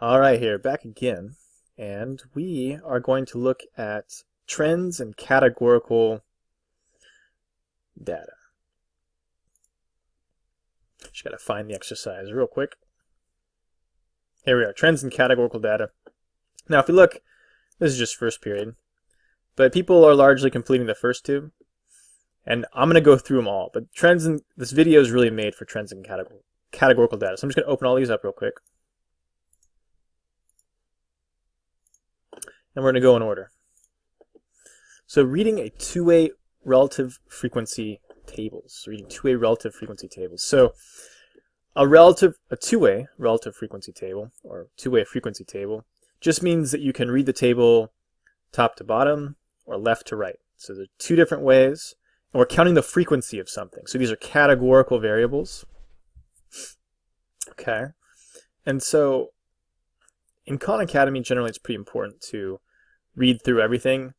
All right, here, back again, and we are going to look at trends and categorical data. Just got to find the exercise real quick. Here we are, trends and categorical data. Now, if we look, this is just first period, but people are largely completing the first two, and I'm going to go through them all. But trends and this video is really made for trends and categorical data. So I'm just going to open all these up real quick. And we're going to go in order. So reading a two-way relative frequency tables. Reading two-way relative frequency tables. So a two-way relative frequency table, or two-way frequency table, just means that you can read the table top to bottom or left to right. So there's two different ways, and we're counting the frequency of something. So these are categorical variables. Okay, and so in Khan Academy, generally it's pretty important to read through everything.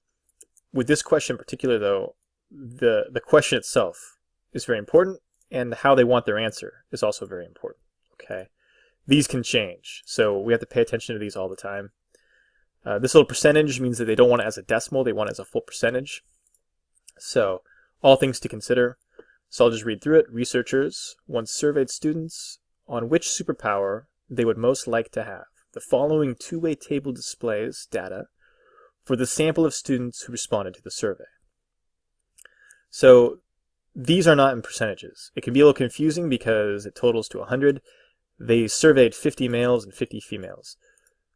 With this question in particular, though, the question itself is very important, and how they want their answer is also very important. Okay, these can change, so we have to pay attention to these all the time. This little percentage means that they don't want it as a decimal, they want it as a full percentage. So, all things to consider. So I'll just read through it. Researchers once surveyed students on which superpower they would most like to have. The following two-way table displays data for the sample of students who responded to the survey. So these are not in percentages. It can be a little confusing because it totals to 100. They surveyed 50 males and 50 females.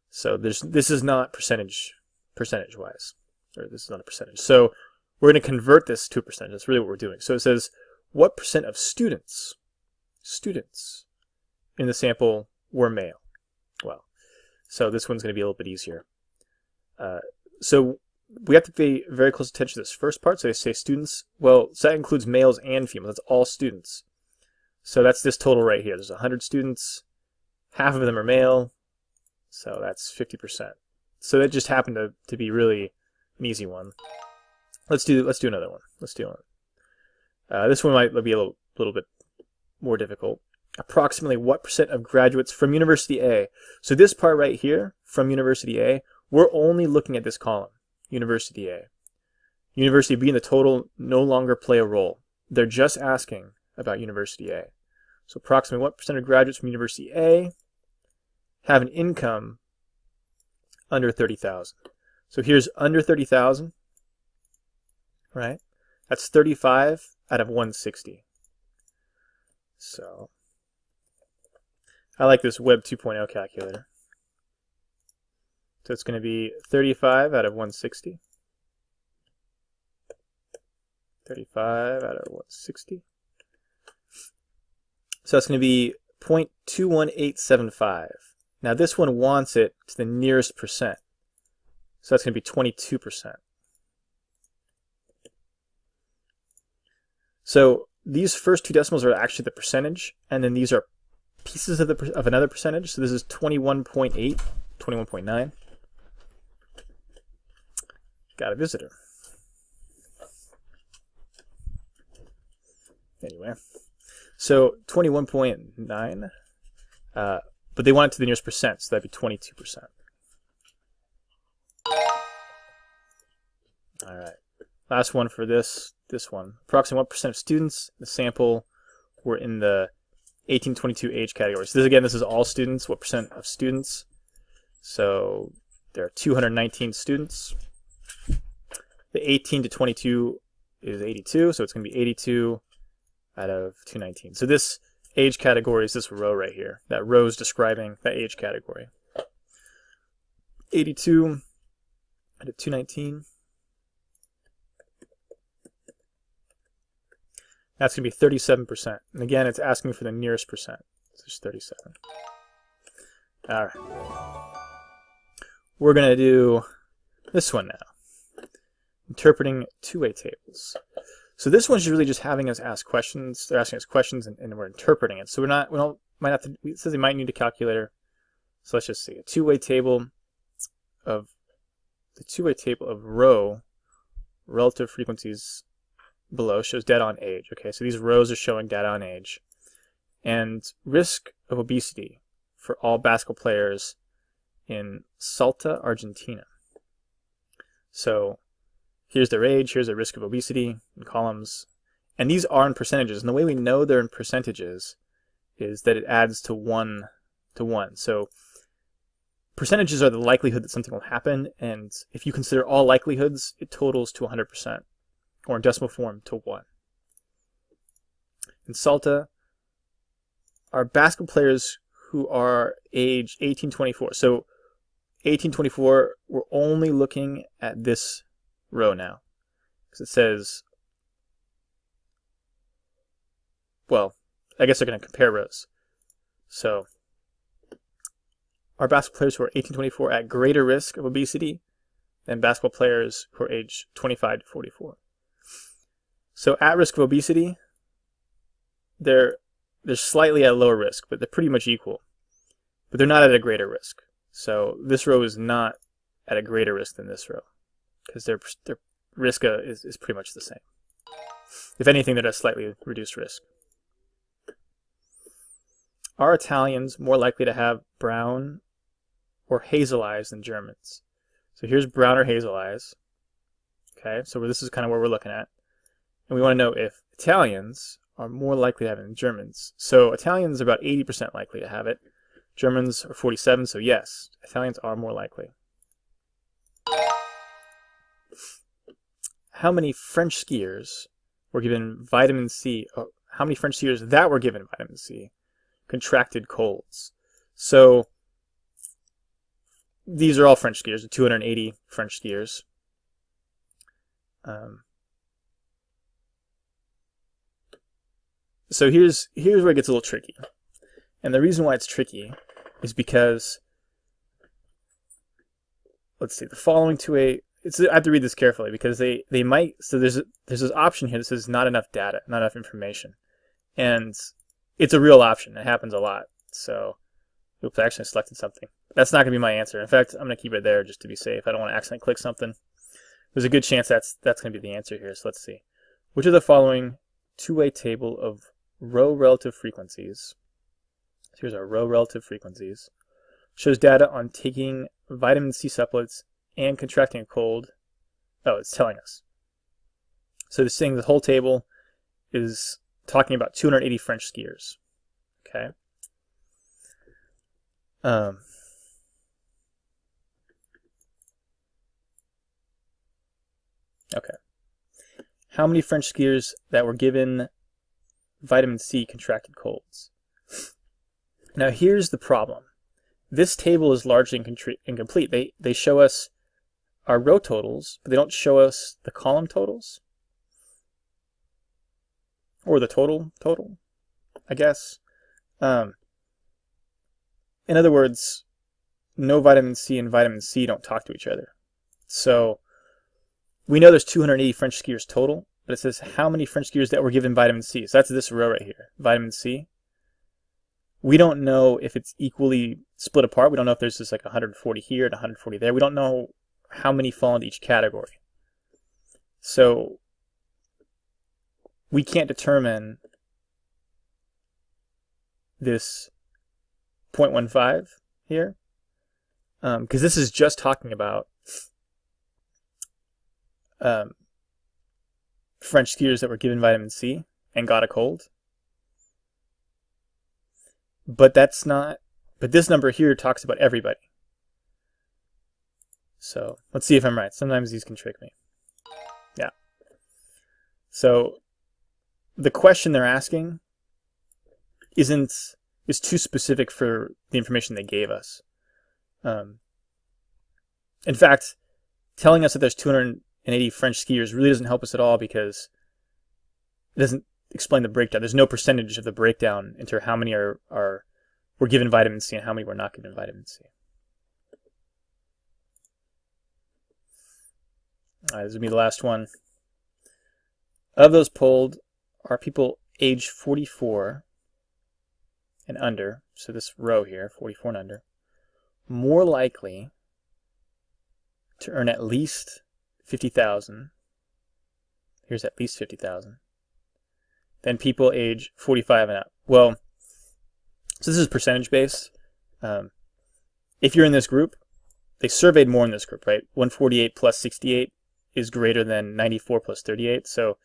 So this is not percentage-wise, or this is not a percentage. So we're going to convert this to a percentage. That's really what we're doing. So it says, what percent of students in the sample were male? Well, so this one's going to be a little bit easier. So we have to pay very close attention to this first part. So they say students. Well, so that includes males and females. That's all students. So that's this total right here. There's 100 students. Half of them are male. So that's 50%. So that just happened to be really an easy one. Let's do another one. Let's do one. This one might be a little bit more difficult. Approximately what percent of graduates from University A? So this part right here, from University A, we're only looking at this column, University A. University B in the total no longer play a role. They're just asking about University A. So approximately what percent of graduates from University A have an income under 30,000? So here's under 30,000, right? That's 35 out of 160. So I like this Web 2.0 calculator. So it's going to be 35 out of 160. 35 out of 160. So that's going to be 0.21875. Now this one wants it to the nearest percent. So that's going to be 22%. So these first two decimals are actually the percentage, and then these are pieces of another percentage. So this is 21.8, 21.9. Got a visitor. Anyway, so 21.9, but they want it to the nearest percent, so that'd be 22%. All right, last one for this one. Approximately what percent of students in the sample were in the 18-22 age category? So this is all students. What percent of students? So there are 219 students. The 18 to 22 is 82, so it's going to be 82 out of 219. So this age category is this row right here. That row is describing that age category. 82 out of 219. That's going to be 37%. And again, it's asking for the nearest percent. So it's 37. All right. We're going to do this one now. Interpreting two-way tables. So this one's really just having us ask questions. They're asking us questions, and we're interpreting it. So it says they might need a calculator. So let's just see a two-way table of row relative frequencies below shows data on age. Okay, so these rows are showing data on age, and risk of obesity for all basketball players in Salta, Argentina. So here's their age, here's their risk of obesity in columns, and these are in percentages. And the way we know they're in percentages is that it adds to 1 to 1. So percentages are the likelihood that something will happen, and if you consider all likelihoods, it totals to 100%, or in decimal form to 1. In Salta, are basketball players who are age 18-24. So 18-24, we're only looking at this row now, because it says, well, I guess they're going to compare rows. So are basketball players who are 18-24 at greater risk of obesity than basketball players who are age 25-44? So at risk of obesity, they're slightly at lower risk, but they're pretty much equal. But they're not at a greater risk. So this row is not at a greater risk than this row, because their risk is pretty much the same. If anything, they're at a slightly reduced risk. Are Italians more likely to have brown or hazel eyes than Germans? So here's brown or hazel eyes. Okay, so this is kind of where we're looking at. And we want to know if Italians are more likely to have it than Germans. So Italians are about 80% likely to have it. Germans are 47, so yes, Italians are more likely. How many French skiers were given vitamin C? How many French skiers that were given vitamin C contracted colds? So these are all French skiers, the 280 French skiers. So here's where it gets a little tricky. And the reason why it's tricky is because, let's see, the following I have to read this carefully, because they might, so there's this option here that says not enough data, not enough information. And it's a real option. It happens a lot. So, oops, I actually selected something. That's not going to be my answer. In fact, I'm going to keep it there just to be safe. I don't want to accidentally click something. There's a good chance that's going to be the answer here. So let's see. Which of the following two-way table of row relative frequencies, here's our row relative frequencies, shows data on taking vitamin C supplements and contracting a cold? Oh, it's telling us. So this thing, the whole table is talking about 280 French skiers. Okay. Okay. How many French skiers that were given vitamin C contracted colds? Now here's the problem. This table is largely incomplete. They show us our row totals, but they don't show us the column totals. Or the total, I guess. In other words, no vitamin C and vitamin C don't talk to each other. So we know there's 280 French skiers total, but it says how many French skiers that were given vitamin C. So that's this row right here, vitamin C. We don't know if it's equally split apart. We don't know if there's just like 140 here and 140 there. We don't know how many fall into each category. So we can't determine this 0.15 here, because this is just talking about French skiers that were given vitamin C and got a cold. But that's not, but this number here talks about everybody. So let's see if I'm right. Sometimes these can trick me. Yeah. So the question they're asking is too specific for the information they gave us. In fact, telling us that there's 280 French skiers really doesn't help us at all, because it doesn't explain the breakdown. There's no percentage of the breakdown into how many were given vitamin C and how many were not given vitamin C. All right, this will be the last one. Of those polled, are people age 44 and under, so this row here, 44 and under, more likely to earn at least 50,000, here's at least 50,000, than people age 45 and up? Well, so this is percentage based. if you're in this group, they surveyed more in this group, right? 148 plus 68 is greater than 94 plus 38. So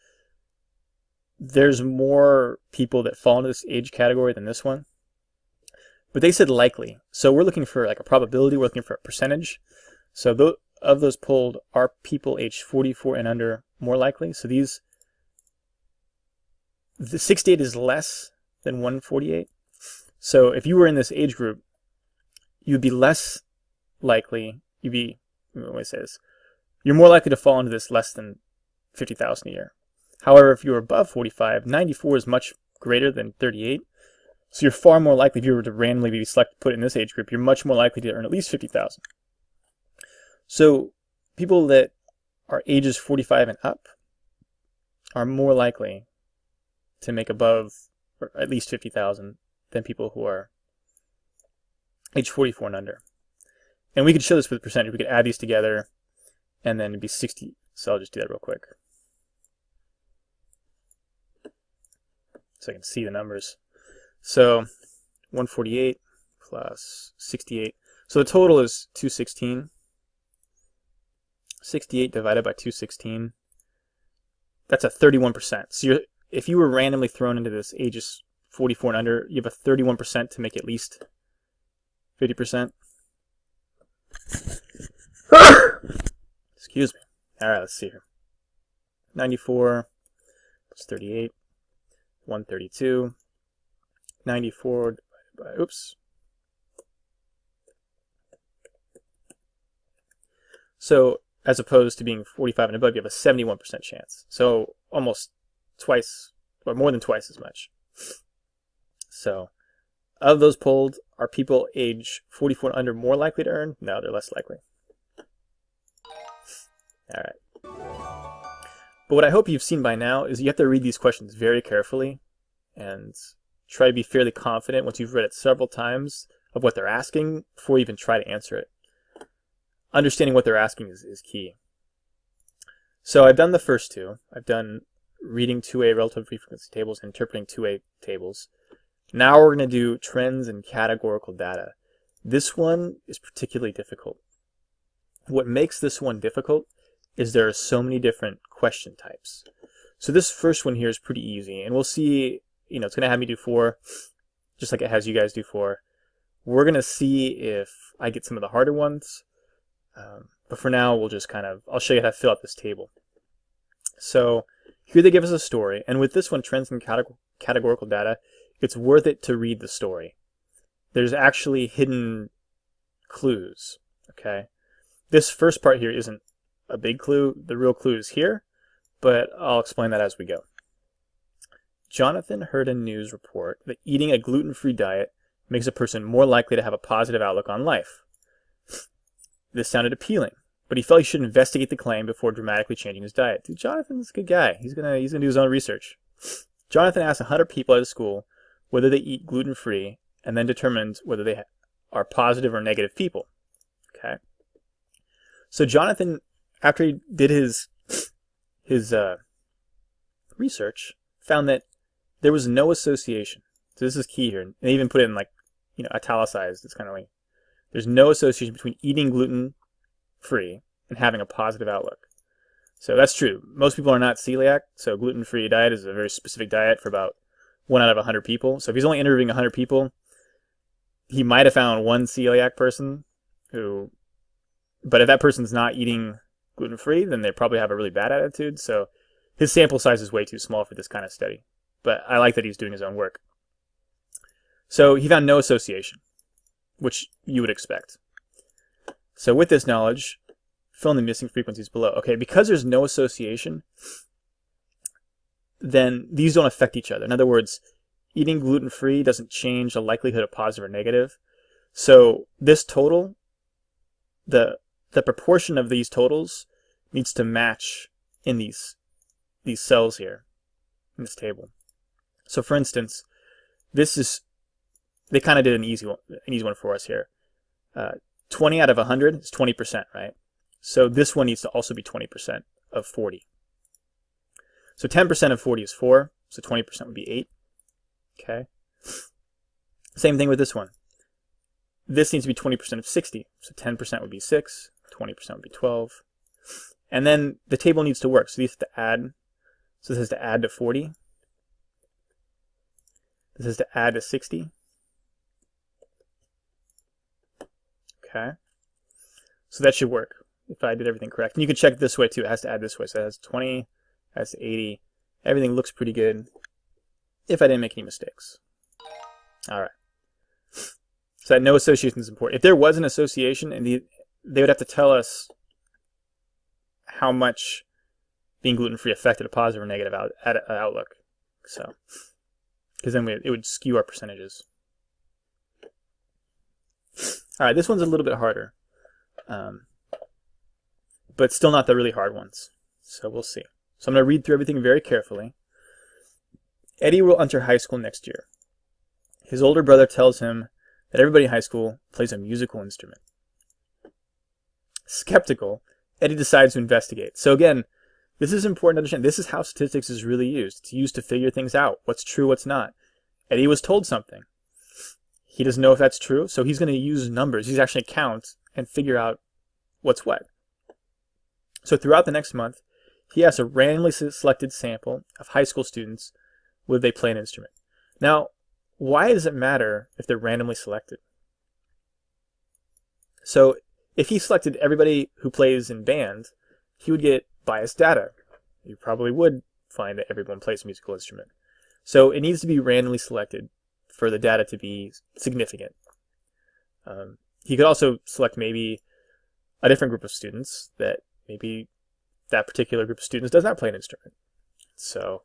there's more people that fall into this age category than this one. But they said likely. So we're looking for like a probability. We're looking for a percentage. So of those polled, are people aged 44 and under more likely? So the 68 is less than 148. So if you were in this age group, you'd be less likely, let me say this, you're more likely to fall into this less than 50,000 a year. However, if you're above 45, 94 is much greater than 38. So you're far more likely, if you were to randomly be selected, put in this age group, you're much more likely to earn at least 50,000. So people that are ages 45 and up are more likely to make above or at least 50,000 than people who are age 44 and under. And we could show this with percentage. We could add these together and then it'd be 60. So I'll just do that real quick so I can see the numbers. So 148 plus 68. So the total is 216. 68 divided by 216. That's a 31%. So if you were randomly thrown into this ages 44 and under, you have a 31% to make at least 50%. Excuse me. All right, let's see here. 94 plus 38, 132. 94 divided by, oops. So as opposed to being 45 and above, you have a 71% chance. So almost twice, or more than twice as much. So of those polled, are people age 44 and under more likely to earn? No, they're less likely. All right. But what I hope you've seen by now is you have to read these questions very carefully and try to be fairly confident once you've read it several times of what they're asking before you even try to answer it. Understanding what they're asking is key. So I've done the first two. I've done reading two-way relative frequency tables and interpreting two-way tables. Now we're going to do trends and categorical data. This one is particularly difficult. What makes this one difficult is there are so many different question types. So this first one here is pretty easy, and we'll see, it's going to have me do 4, just like it has you guys do 4. We're going to see if I get some of the harder ones, but for now, we'll just I'll show you how to fill out this table. So here they give us a story, and with this one, trends and categorical data, it's worth it to read the story. There's actually hidden clues, okay? This first part here isn't a big clue. The real clue is here, but I'll explain that as we go. Jonathan heard a news report that eating a gluten-free diet makes a person more likely to have a positive outlook on life. This sounded appealing, but he felt he should investigate the claim before dramatically changing his diet. Dude, Jonathan's a good guy. He's gonna do his own research. Jonathan asked 100 people at his school whether they eat gluten-free and then determined whether they are positive or negative people. Okay. So Jonathan, after he did his research, found that there was no association. So this is key here. And they even put it in italicized. It's kind of like there's no association between eating gluten-free and having a positive outlook. So that's true. Most people are not celiac, so gluten-free diet is a very specific diet for about 1 out of 100 people. So if he's only interviewing 100 people, he might have found one celiac person but if that person's not eating gluten-free, then they probably have a really bad attitude. So his sample size is way too small for this kind of study. But I like that he's doing his own work. So he found no association, which you would expect. So with this knowledge, fill in the missing frequencies below. Okay, because there's no association, then these don't affect each other. In other words, eating gluten-free doesn't change the likelihood of positive or negative. So this total, the proportion of these totals needs to match in these cells here in this table. So for instance, they kind of did an easy one for us here. 20 out of 100 is 20%, right? So this one needs to also be 20% of 40. So 10% of 40 is 4, so 20% would be 8. Okay. Same thing with this one. this needs to be 20% of 60. So 10% would be 6, 20% would be 12. And then the table needs to work. So these have to add. So this has to add to 40. This has to add to 60. Okay. So that should work if I did everything correct. And you can check it this way too. It has to add this way. So it has 20, it has 80. Everything looks pretty good if I didn't make any mistakes. All right. So that no association is important. If there was an association, and they would have to tell us how much being gluten-free affected a positive or negative outlook. So, because then it would skew our percentages. All right, this one's a little bit harder, but still not the really hard ones. So we'll see. So I'm going to read through everything very carefully. Eddie will enter high school next year. His older brother tells him that everybody in high school plays a musical instrument. Skeptical, Eddie decides to investigate. So again, this is important to understand. This is how statistics is really used. It's used to figure things out. What's true, what's not. Eddie was told something. He doesn't know if that's true, so he's going to use numbers. He's actually going to count and figure out what's what. So throughout the next month, he has a randomly selected sample of high school students whether they play an instrument. Now, why does it matter if they're randomly selected? So if he selected everybody who plays in band, he would get biased data. You probably would find that everyone plays a musical instrument. So it needs to be randomly selected for the data to be significant. He could also select maybe a different group of students that maybe that particular group of students does not play an instrument. So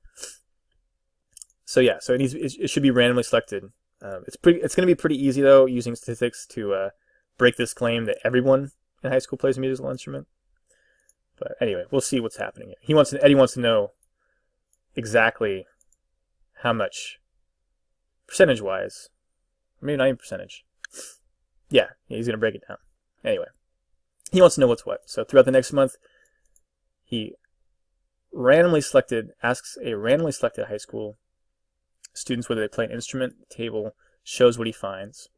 it should be randomly selected. It's going to be pretty easy though using statistics to break this claim that everyone in high school plays a musical instrument. But anyway, we'll see what's happening here. Eddie wants to know exactly how much percentage-wise, maybe not even percentage. Yeah, he's going to break it down. Anyway, he wants to know what's what. So throughout the next month, he asks a randomly selected high school students whether they play an instrument. The table shows what he finds.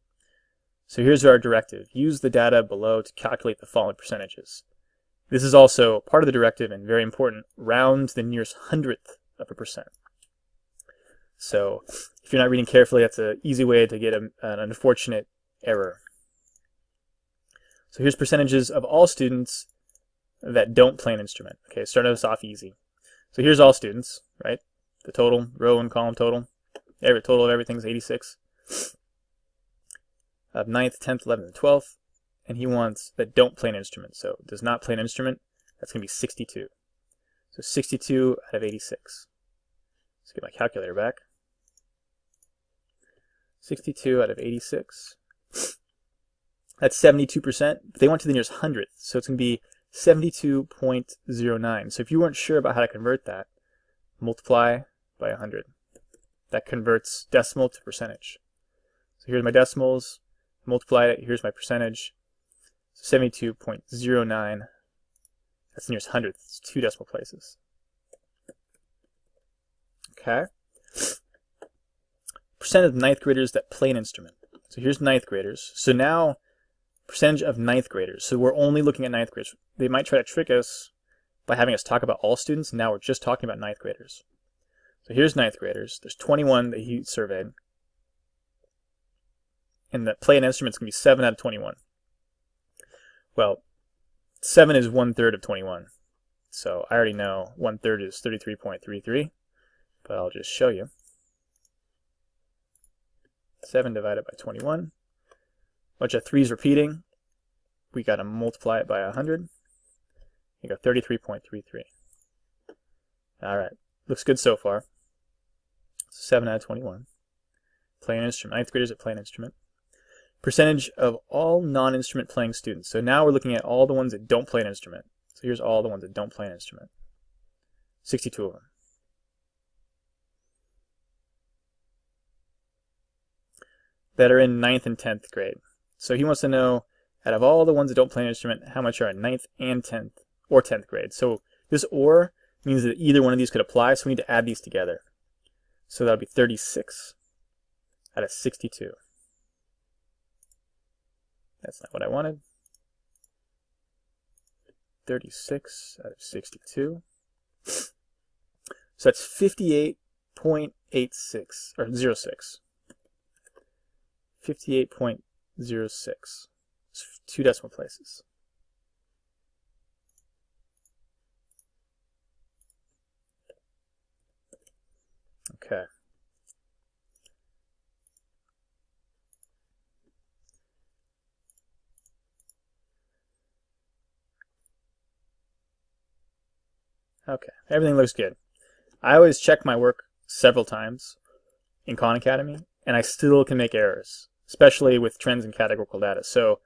So here's our directive. Use the data below to calculate the following percentages. This is also part of the directive and very important. Round to the nearest hundredth of a percent. So if you're not reading carefully, that's an easy way to get an unfortunate error. So here's percentages of all students that don't play an instrument. Okay, starting us off easy. So here's all students, right? The total, row and column total. Every total of everything is 86. Of 9th, 10th, 11th, and 12th. And he wants that don't play an instrument. So does not play an instrument, that's going to be 62. So 62 out of 86. Let's get my calculator back. 62 out of 86. That's 72%. They went to the nearest hundredth, so it's going to be 72.09. So if you weren't sure about how to convert that, multiply by 100. That converts decimal to percentage. So here's my decimals. Multiply it. Here's my percentage. So 72.09. That's the nearest hundredth. It's 2 decimal places. Okay. Percent of ninth graders that play an instrument. So here's ninth graders. So now, percentage of ninth graders. So we're only looking at ninth graders. They might try to trick us by having us talk about all students. Now we're just talking about ninth graders. So here's ninth graders. There's 21 that he surveyed. And the play an instrument is going to be 7 out of 21. Well, 7 is 1/3 of 21. So I already know 1/3 is 33.33. But I'll just show you. 7 divided by 21. Bunch of 3's repeating. We got to multiply it by 100. You got 33.33. All right. Looks good so far. 7 out of 21. Play an instrument. Ninth graders that play an instrument. Percentage of all non-instrument playing students. So now we're looking at all the ones that don't play an instrument. So here's all the ones that don't play an instrument. 62 of them. That are in 9th and 10th grade. So he wants to know, out of all the ones that don't play an instrument, how much are in 9th and 10th, or 10th grade. So this or means that either one of these could apply, so we need to add these together. So that'll be 36 out of 62. That's not what I wanted. 36 out of 62. So that's 58.86 or 06. 58.06. It's 2 decimal places. Okay. Okay, everything looks good. I always check my work several times in Khan Academy, and I still can make errors, especially with trends in categorical data. So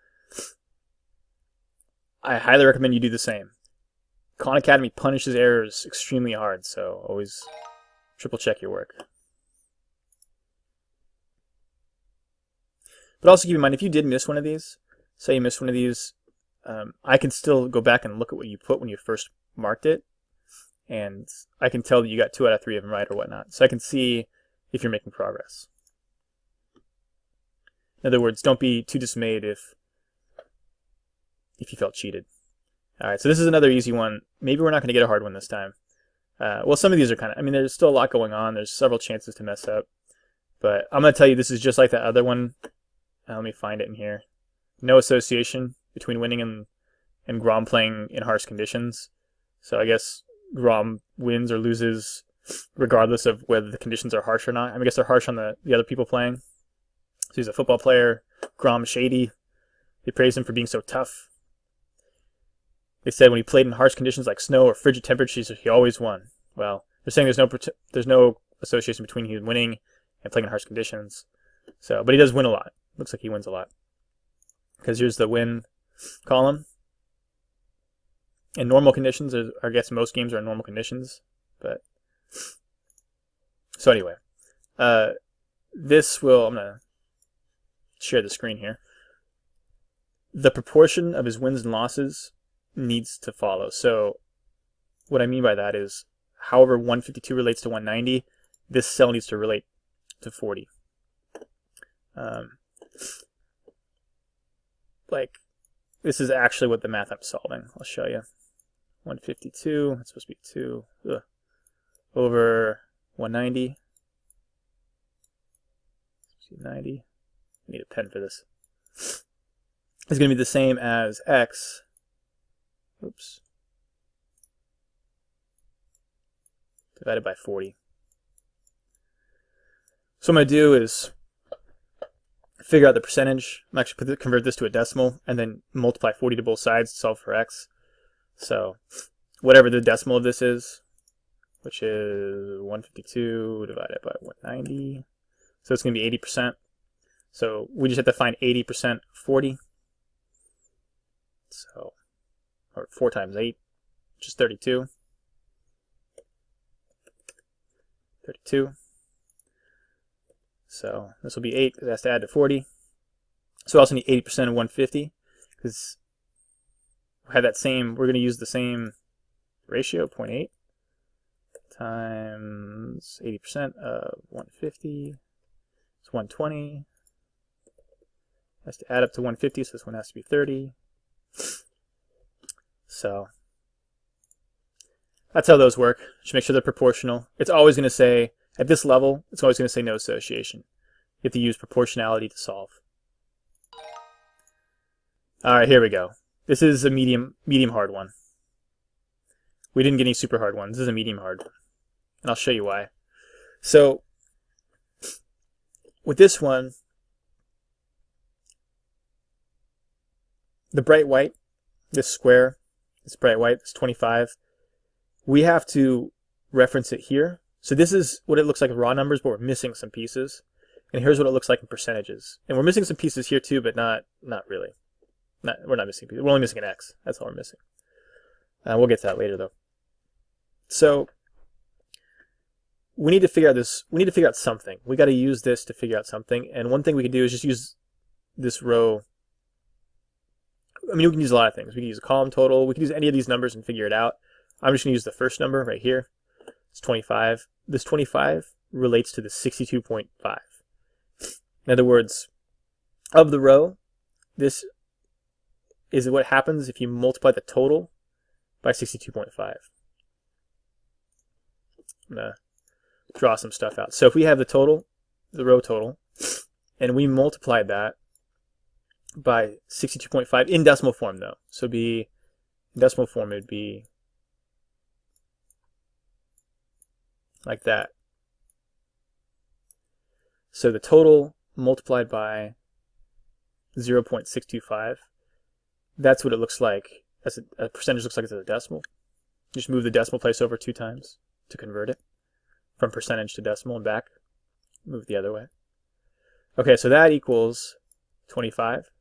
I highly recommend you do the same. Khan Academy punishes errors extremely hard, so always triple check your work. But also keep in mind, if you did miss one of these, say you missed one of these, I can still go back and look at what you put when you first marked it, and I can tell that you got 2 out of 3 of them right or whatnot. So I can see if you're making progress. In other words, don't be too dismayed if you felt cheated. All right, so this is another easy one. Maybe we're not going to get a hard one this time. Well, some of these are kind of, I mean, there's still a lot going on. There's several chances to mess up. But I'm going to tell you this is just like that other one. Let me find it in here. No association between winning and Grom playing in harsh conditions. So I guess Grom wins or loses regardless of whether the conditions are harsh or not. I mean, I guess they're harsh on the other people playing. So he's a football player. Grom shady. They praised him for being so tough. They said when he played in harsh conditions like snow or frigid temperatures, he always won. Well, they're saying there's no association between him winning and playing in harsh conditions. So, but he does win a lot. Looks like he wins a lot. Because here's the win column. In normal conditions, I guess most games are in normal conditions. But so anyway, I'm gonna share the screen here. The proportion of his wins and losses needs to follow. So what I mean by that is, however 152 relates to 190, this cell needs to relate to 40. Like, this is actually what the math I'm solving. I'll show you. 152, that's supposed to be 2, over 190. 90. I need a pen for this. It's going to be the same as x. Oops. Divided by 40. So what I'm going to do is figure out the percentage. I'm actually convert this to a decimal and then multiply 40 to both sides to solve for x. So whatever the decimal of this is, which is 152 divided by 190. So it's going to be 80%. So we just have to find 80% of 40. So, or 4 times 8, which is 32. 32. So this will be 8 because it has to add to 40. So we also need 80% of 150 because we have that same, we're going to use the same ratio, 0.8 times 80% of 150. It's 120. Has to add up to 150, so this one has to be 30. So that's how those work. Just make sure they're proportional. It's always going to say, at this level, it's always going to say no association. You have to use proportionality to solve. All right, here we go. This is a medium hard one. We didn't get any super hard ones. This is a medium hard. And I'll show you why. So with this one, the bright white, this square, this bright white, this 25, we have to reference it here. So this is what it looks like in raw numbers, but we're missing some pieces. And here's what it looks like in percentages. And we're missing some pieces here too, but not really. We're not missing pieces. We're only missing an X. That's all we're missing. We'll get to that later though. So we need to figure out this. We need to figure out something. We got to use this to figure out something. And one thing we can do is just use this row. I mean, we can use a lot of things. We can use a column total. We can use any of these numbers and figure it out. I'm just going to use the first number right here. It's 25. This 25 relates to the 62.5. In other words, of the row, this is what happens if you multiply the total by 62.5. I'm going to draw some stuff out. So if we have the total, the row total, and we multiplied that by 62.5 in decimal form though. So in decimal form it would be like that. So the total multiplied by 0.625, that's what it looks like, as a percentage looks like as a decimal. You just move the decimal place over 2 times to convert it from percentage to decimal and back. Move the other way. Okay, so that equals 25.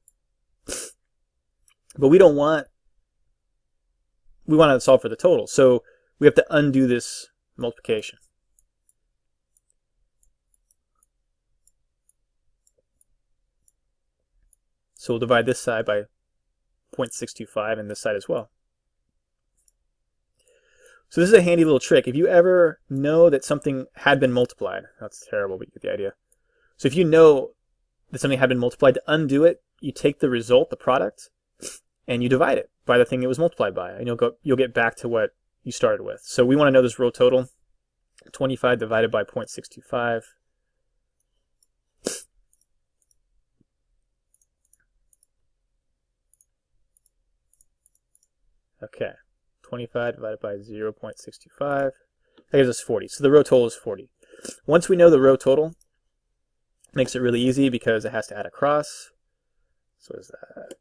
But we want to solve for the total. So we have to undo this multiplication. So we'll divide this side by 0.625 and this side as well. So this is a handy little trick. If you ever know that something had been multiplied, that's terrible, but you get the idea. So if you know that something had been multiplied, to undo it, you take the result, the product, and you divide it by the thing it was multiplied by, and you'll get back to what you started with. So we want to know this row total, 25 divided by 0.625. Okay, 25 divided by 0.625, that gives us 40. So the row total is 40. Once we know the row total, it makes it really easy because it has to add across. So is that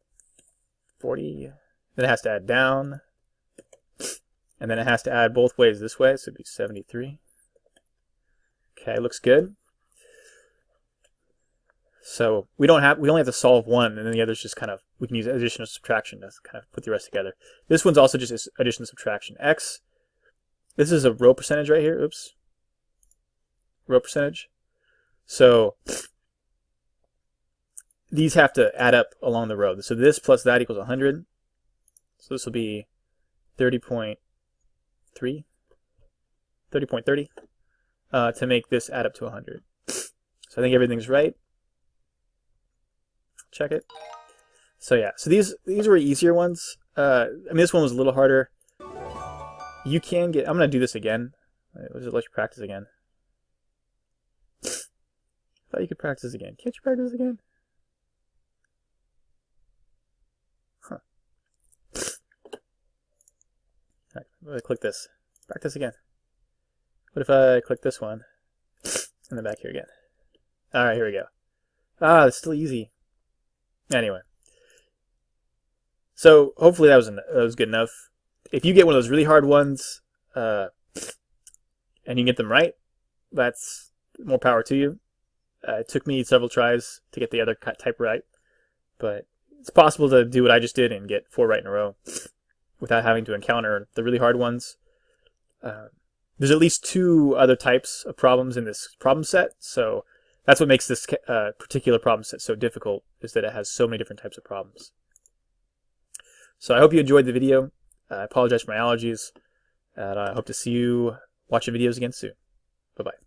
40? Then it has to add down. And then it has to add both ways this way, so it'd be 73. Okay, looks good. So we only have to solve one, and then the other's just kind of, we can use addition or subtraction to kind of put the rest together. This one's also just addition and subtraction. X, this is a row percentage right here. Oops. Row percentage. So these have to add up along the row. So this plus that equals 100. So this will be 30.3, 30.30 to make this add up to 100. So I think everything's right. Check it. So yeah, so these were easier ones. I mean, this one was a little harder. You can get, I'm going to do this again. Let's let you practice again. I thought you could practice again. Can't you practice again? Huh. Alright, I'm going to click this. Practice again. What if I click this one? And then back here again. Alright, here we go. Ah, it's still easy. Anyway. So hopefully that was good enough. If you get one of those really hard ones, and you can get them right, that's more power to you. It took me several tries to get the other type right, but it's possible to do what I just did and get 4 right in a row without having to encounter the really hard ones. There's at least 2 other types of problems in this problem set, so that's what makes this particular problem set so difficult, is that it has so many different types of problems. So I hope you enjoyed the video. I apologize for my allergies, and I hope to see you watching videos again soon. Bye-bye.